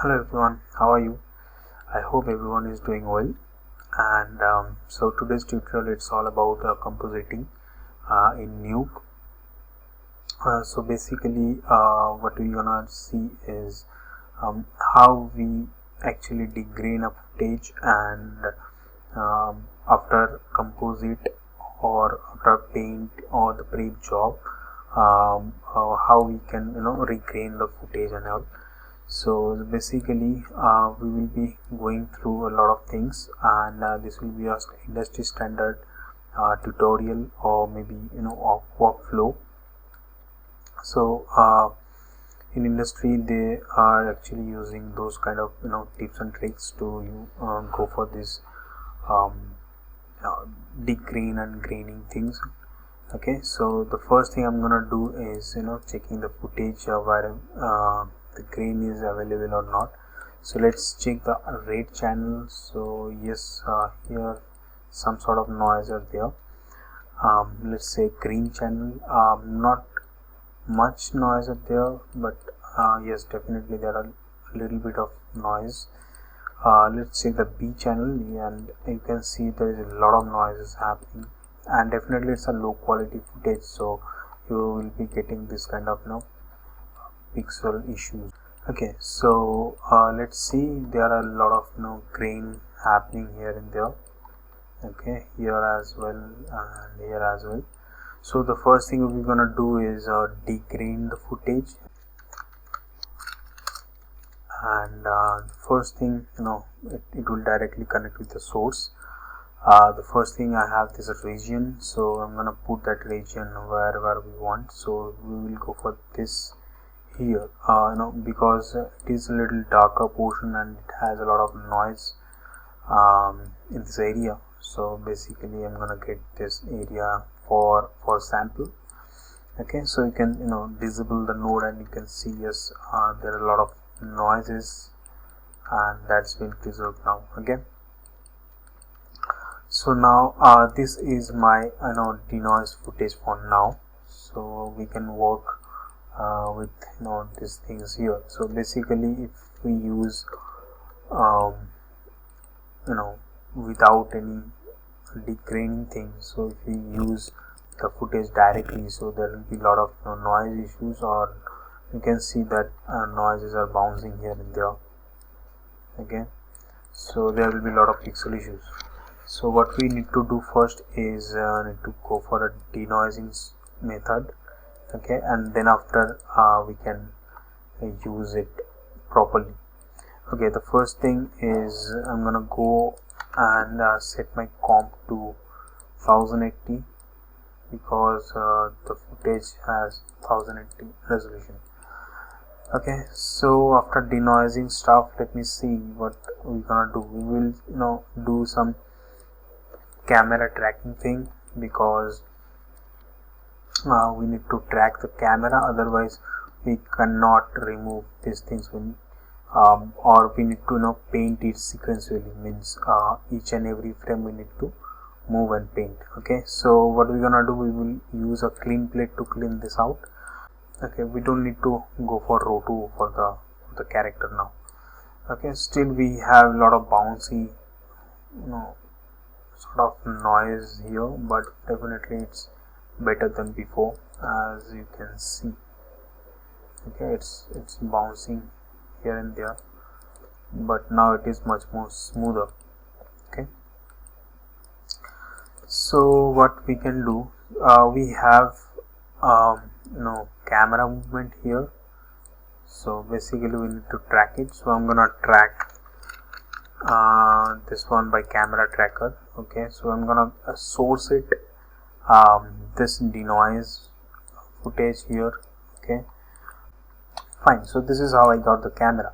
Hello everyone, how are you? I hope everyone is doing well. And so today's tutorial it's all about compositing in Nuke. So basically, what we're gonna see is how we actually degrain a footage and after composite or after paint or the prep job, how we can regrain the footage and all. So basically we will be going through a lot of things, and this will be a industry standard tutorial or maybe of workflow. So in industry they are actually using those kind of tips and tricks to go for this um, degrain and graining things. Okay, so the first thing I'm gonna do is checking the footage where the grain is available or not. So let's check the red channel. So yes, here some sort of noise are there. Let's say green channel, not much noise are there, but yes, definitely there are a little bit of noise. Let's check the B channel, and you can see there is a lot of noises happening, and definitely it's a low quality footage, so you will be getting this kind of pixel issues. Okay, so let's see, there are a lot of grain happening here and there. Okay, here as well and here as well. So the first thing we're gonna do is degrain the footage, and first thing it will directly connect with the source. The first thing I have this region, so I'm gonna put that region wherever we want. So we will go for this here, because it is a little darker portion and it has a lot of noise in this area. So basically I'm gonna get this area for sample. Okay, so you can disable the node, and you can see yes, there are a lot of noises, and that's been preserved now. Okay, so now this is my denoise footage for now, so we can work with these things here. So basically if we use without any degraining thing, so if we use the footage directly, so there will be a lot of noise issues, or you can see that noises are bouncing here and there. Okay, so there will be a lot of pixel issues. So what we need to do first is need to go for a denoising method. Okay, and then after we can use it properly. Okay, the first thing is I'm gonna go and set my comp to 1080 because the footage has 1080 resolution. Okay, so after denoising stuff, let me see what we're gonna do. We will do some camera tracking thing, because we need to track the camera, otherwise we cannot remove these things or we need to paint it sequentially, means each and every frame we need to move and paint. Okay, so what we're gonna do, we will use a clean plate to clean this out. Okay, we don't need to go for row 2 for the character now. Okay, still we have a lot of bouncy sort of noise here, but definitely it's better than before, as you can see. Okay, it's bouncing here and there, but now it is much more smoother. Okay, so what we can do, we have camera movement here, so basically we need to track it. So I'm gonna track this one by camera tracker. Okay, so I'm gonna source it, this denoise footage here. Okay, fine. So this is how I got the camera.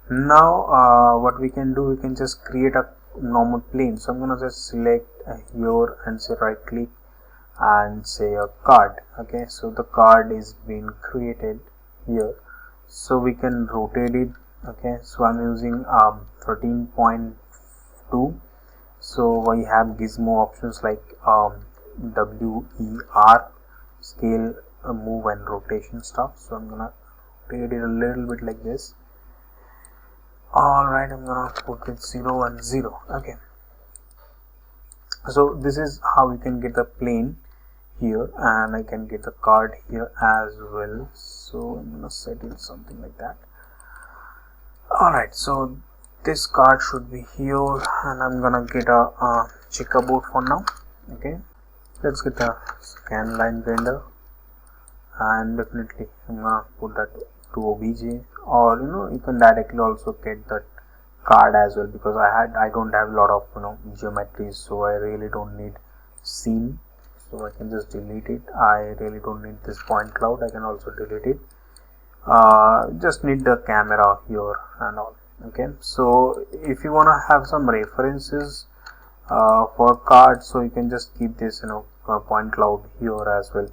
Now what we can do, we can just create a normal plane. So I'm gonna just select here and say right click and say a card. Okay, so the card is being created here, so we can rotate it. Okay, so I'm using 13.2. so I have gizmo options like WER, scale, move and rotation stuff. So I'm gonna rotate it a little bit like this. Alright, I'm gonna put it 0 and 0. Okay, so this is how you can get the plane here, and I can get the card here as well. So I'm gonna set it something like that. Alright, so this card should be here, and I'm gonna get a checkerboard for now. Okay, let's get a scan line render, and definitely I'm gonna put that to OBJ, or you can directly also get that card as well, because I don't have a lot of geometries, so I really don't need scene, so I can just delete it. I really don't need this point cloud, I can also delete it. Just need the camera here and all. Okay, so if you want to have some references for cards, so you can just keep this point cloud here as well,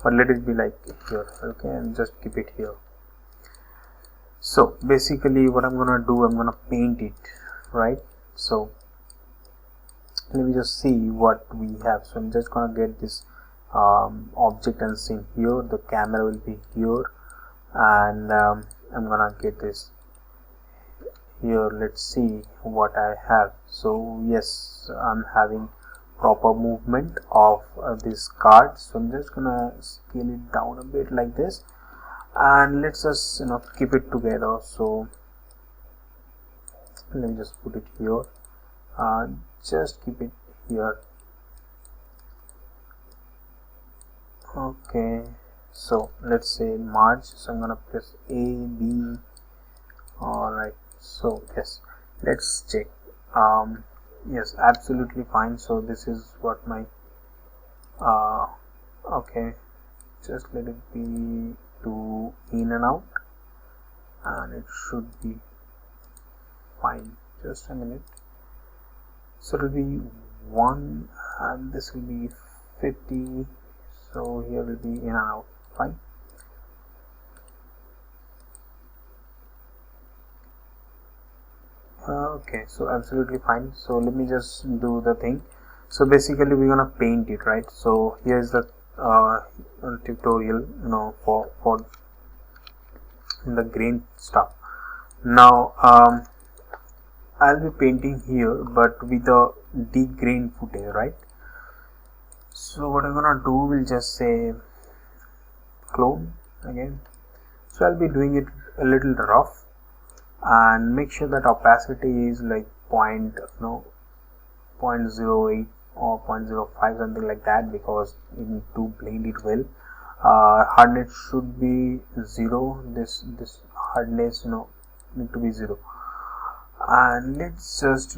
but let it be like here. Okay, and just keep it here. So basically what I'm gonna do, I'm gonna paint it, right? So let me just see what we have. So I'm just gonna get this object and scene here, the camera will be here, and I'm gonna get this here. Let's see what I have. So yes, I'm having proper movement of this card, so I'm just gonna scale it down a bit like this, and let's just keep it together. So let me just put it here, just keep it here. Okay, so let's say merge, so I'm gonna press A, B. Alright, so yes, let's check. Yes, absolutely fine. So this is what my okay, just let it be to in and out, and it should be fine. Just a minute. So it will be 1, and this will be 50. So here will be in and out. Fine. Okay, so absolutely fine. So let me just do the thing. So basically we're gonna paint it, right? So here's the tutorial for the grain stuff. Now I'll be painting here, but with a DasGrain footage, right? So what I'm gonna do, we'll just say clone again. So I'll be doing it a little rough, and make sure that opacity is like 0.08 or 0.05, something like that, because you need to blend it well. Hardness should be 0. This hardness need to be 0, and let's just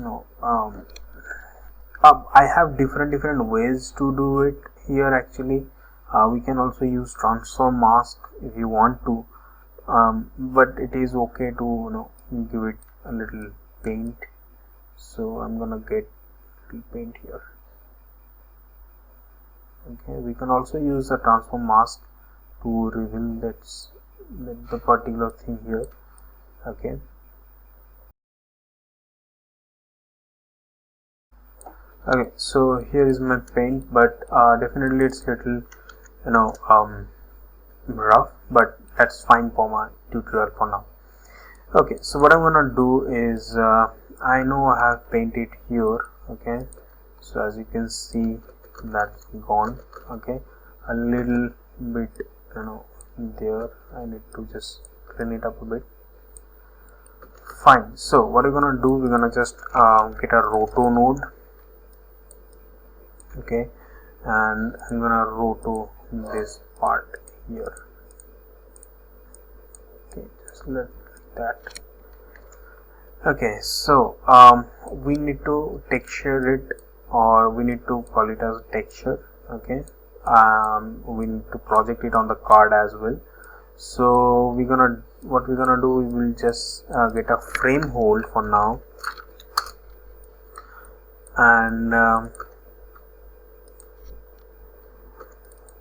I have different ways to do it here actually. We can also use transform mask if you want to, but it is okay to give it a little paint. So I'm gonna get little paint here. Okay, we can also use the transform mask to reveal the particular thing here. Okay, okay, so here is my paint, but definitely it's little rough, but that's fine for my tutorial for now. Okay, so what I'm gonna do is I know I have painted here. Okay, so as you can see, that's gone. Okay, a little bit there, I need to just clean it up a bit. Fine, so what we're gonna do, we're gonna just get a roto node. Okay, and I'm gonna roto this part here. Okay, just let that. Okay, so we need to texture it, or we need to call it as texture. Okay, we need to project it on the card as well. So what we're gonna do, we will just get a frame hold for now, and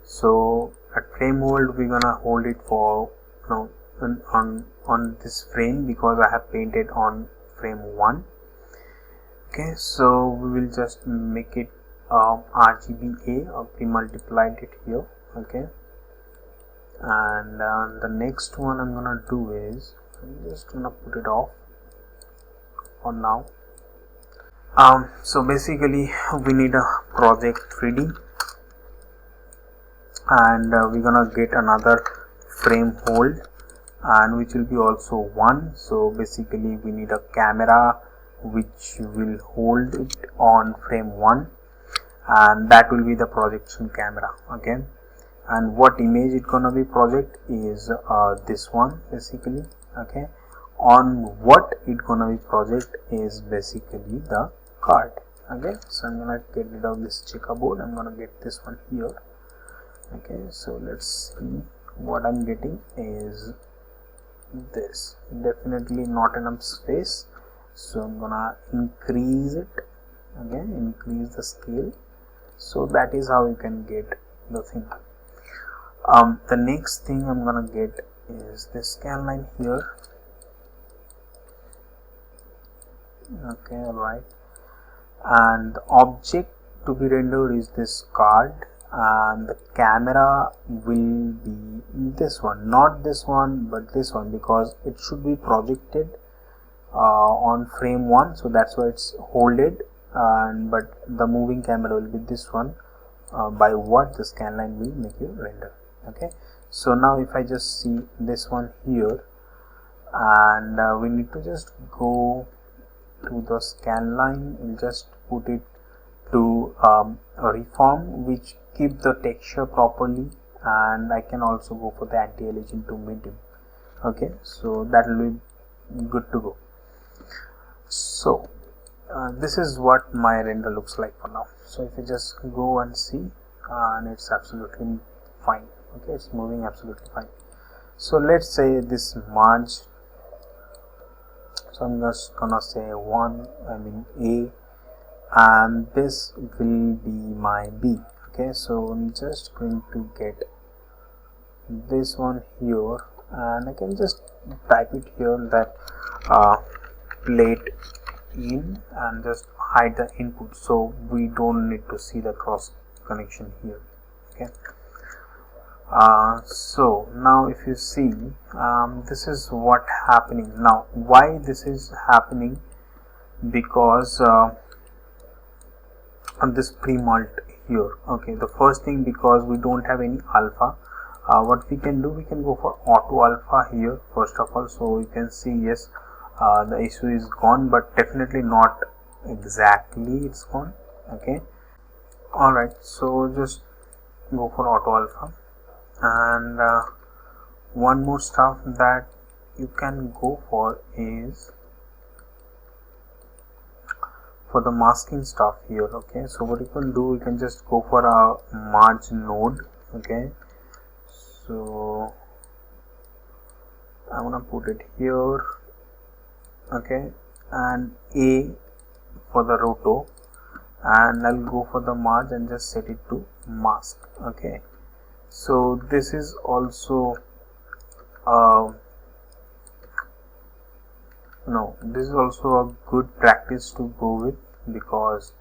so at frame hold, we're gonna hold it for on this frame, because I have painted on frame 1. Okay, so we will just make it RGBA, or pre-multiplied it here. Okay, and the next one I'm gonna do is I'm just gonna put it off. for now. So basically we need a project 3D, and we're gonna get another frame hold, and which will be also 1. So basically we need a camera which will hold it on frame 1, and that will be the projection camera. Okay, and what image it gonna be project is this one basically. Okay, on what it gonna be project is basically the card. Okay, so I'm gonna get rid of this checkerboard. I'm gonna get this one here. Okay, so let's see what I'm getting is this. Definitely not enough space, so I'm gonna increase it. Okay, increase the scale. So that is how you can get the thing. The next thing I'm gonna get is this scan line here. Okay, alright, and the object to be rendered is this card, and the camera will be this one, not this one but this one, because it should be projected on frame 1, so that's why it's holded, and but the moving camera will be this one, by what the scan line will make you render. Okay, so now if I just see this one here, and we need to just go to the scan line, we'll just put it to a reform which keep the texture properly, and I can also go for the anti-aliasing to medium. Okay, so that will be good to go. So this is what my render looks like for now. So if you just go and see, and it's absolutely fine. Okay, it's moving absolutely fine. So let's say this merge, so I'm just gonna say A, and this will be my B. Okay, so I'm just going to get this one here, and I can just type it here that plate in, and just hide the input, so we don't need to see the cross connection here. Okay, so now if you see, this is what happening now. Why this is happening? Because on this pre-mult here. Okay, the first thing, because we don't have any alpha, what we can do, we can go for auto alpha here first of all. So you can see, yes, the issue is gone, but definitely not exactly it's gone. Okay, alright, so just go for auto alpha. And one more stuff that you can go for is for the masking stuff here. Okay, so what you can do, you can just go for a merge node. Okay, so I'm gonna put it here. Okay, and A for the roto, and I'll go for the merge and just set it to mask. Okay, so this is also this is also a good practice to go with, because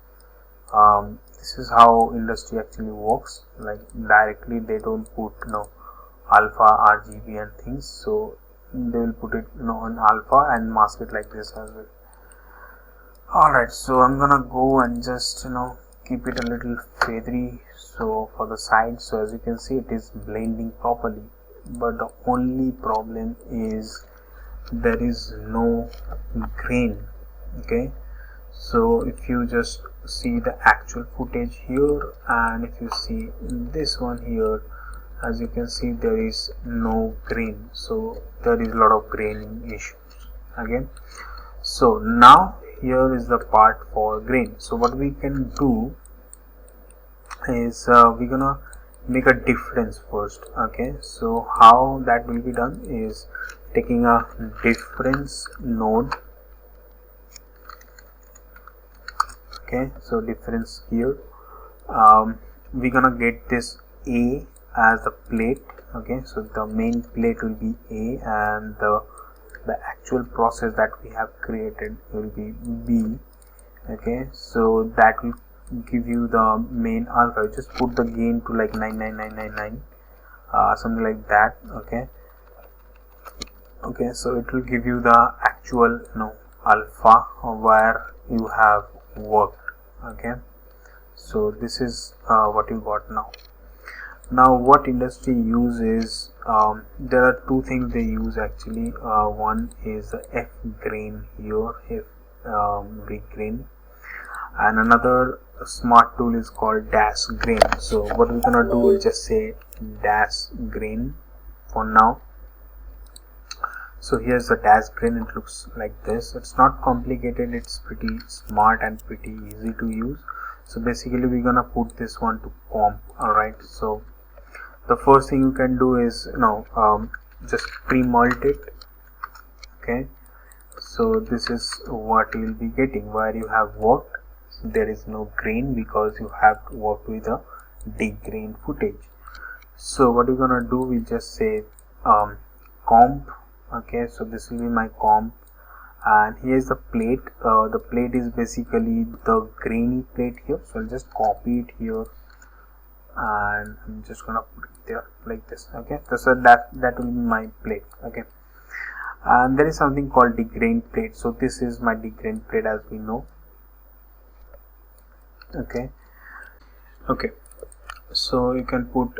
this is how industry actually works. Like directly they don't put alpha, RGB and things, so they will put it on alpha and mask it like this as well. Alright, so I'm gonna go and just keep it a little feathery, so for the side. So as you can see, it is blending properly, but the only problem is there is no grain. Okay, so if you just see the actual footage here, and if you see this one here, as you can see, there is no grain, so there is a lot of graining issues again. So now here is the part for grain. So what we can do is we're gonna make a difference first. Okay, so how that will be done is taking a difference node. Okay, so difference here, we're gonna get this A as the plate. Okay, so the main plate will be A, and the actual process that we have created will be B. Okay, so that will give you the main alpha. You just put the gain to like 99999, something like that. Okay, so it will give you the actual alpha where you have worked. Okay, so this is what you got now. Now what industry uses, there are two things they use actually. One is F-grain here, Regrain, and another smart tool is called DasGrain. So what we're gonna do is just say DasGrain for now. So here's the DasGrain. It looks like this. It's not complicated, it's pretty smart and pretty easy to use. So basically we're gonna put this one to comp. Alright, so the first thing you can do is just pre-mult it. Okay, so this is what you will be getting where you have worked. So there is no grain because you have worked with a DasGrain footage. So what we're gonna do, we just say comp. Okay, so this will be my comp, and here's the plate. The plate is basically the grainy plate here, so I'll just copy it here and I'm just gonna put it there like this. Okay, so that will be my plate. Okay, and there is something called DasGrain plate. So this is my DasGrain plate, as we know. Okay, so you can put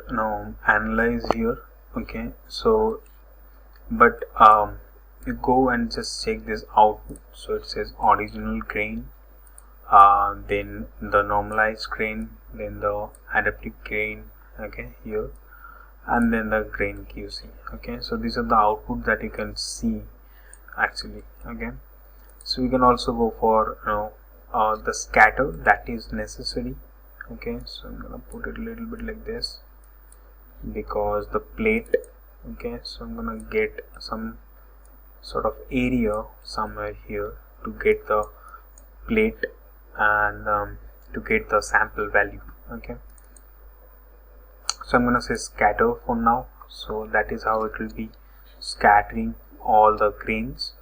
analyze here. Okay, so but you go and just check this output. So it says original grain, then the normalized grain, then the adaptive grain, okay, here, and then the grain QC. Okay, so these are the output that you can see actually. Okay, so we can also go for the scatter that is necessary. Okay, so I'm gonna put it a little bit like this because the plate. Okay, so I'm gonna get some sort of area somewhere here to get the plate and to get the sample value. Okay, so I'm gonna say scatter for now. So that is how it will be scattering all the grains.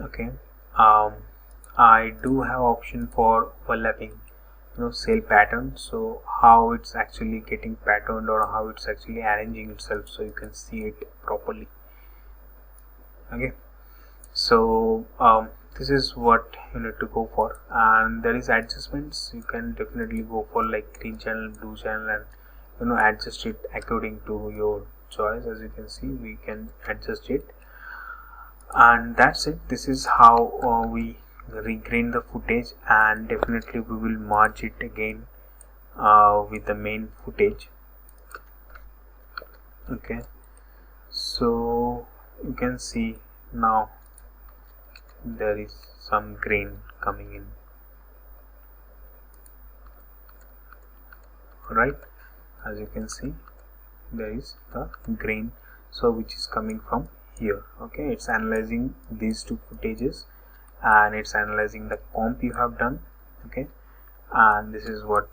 Okay, I do have option for overlapping cell pattern, so how it's actually getting patterned or how it's actually arranging itself, so you can see it properly. Okay, so this is what you need to go for, and there is adjustments. You can definitely go for like green channel, blue channel, and adjust it according to your choice. As you can see, we can adjust it, and that's it. This is how we regrain the footage, and definitely we will merge it again with the main footage. Okay, so you can see now there is some grain coming in. Right, as you can see there is the grain, so which is coming from here. Okay, it's analyzing these two footages and it's analyzing the comp you have done. Okay, and this is what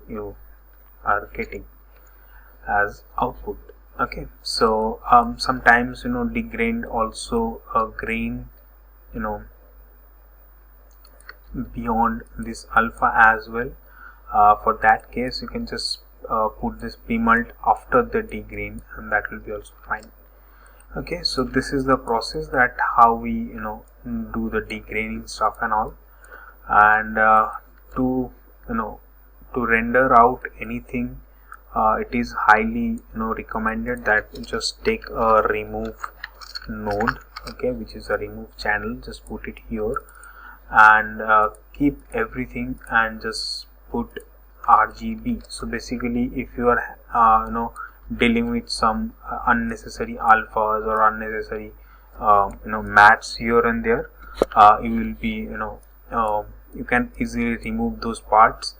you are getting as output. Okay, so sometimes degrained also grain beyond this alpha as well. For that case you can just put this pre-mult after the degrain, and that will be also fine. Okay, so this is the process that how we do the degraining stuff and all. And to render out anything, it is highly recommended that you just take a remove node, okay, which is a remove channel. Just put it here and keep everything and just put RGB. So basically if you are dealing with some unnecessary alphas or unnecessary mats here and there, you will be you can easily remove those parts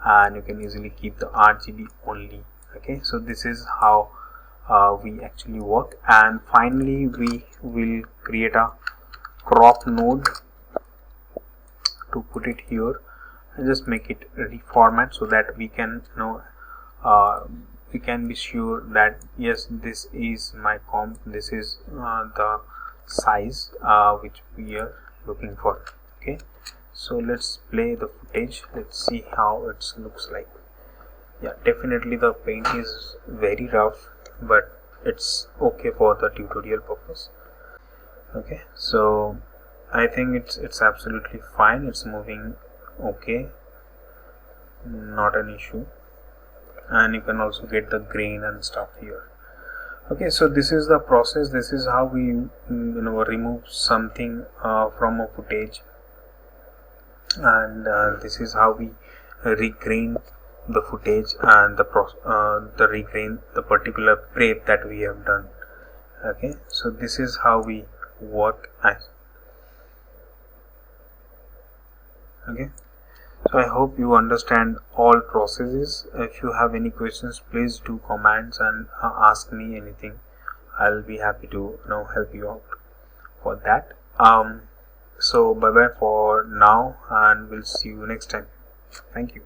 and you can easily keep the RGB only. Okay, so this is how we actually work. And finally we will create a crop node to put it here and just make it reformat so that we can we can be sure that yes, this is my comp, this is the size which we are looking for. Okay, so let's play the footage. Let's see how it looks like. Yeah, definitely the paint is very rough, but it's okay for the tutorial purpose. Okay, so I think it's absolutely fine, it's moving okay, not an issue. And you can also get the grain and stuff here. Okay, so this is the process. This is how we remove something from a footage, and this is how we regrain the footage and the regrain the particular prep that we have done. Okay, so this is how we work as. Okay, so I hope you understand all processes. If you have any questions, please do comments and ask me anything. I'll be happy to help you out for that. So bye bye for now, and we'll see you next time. Thank you.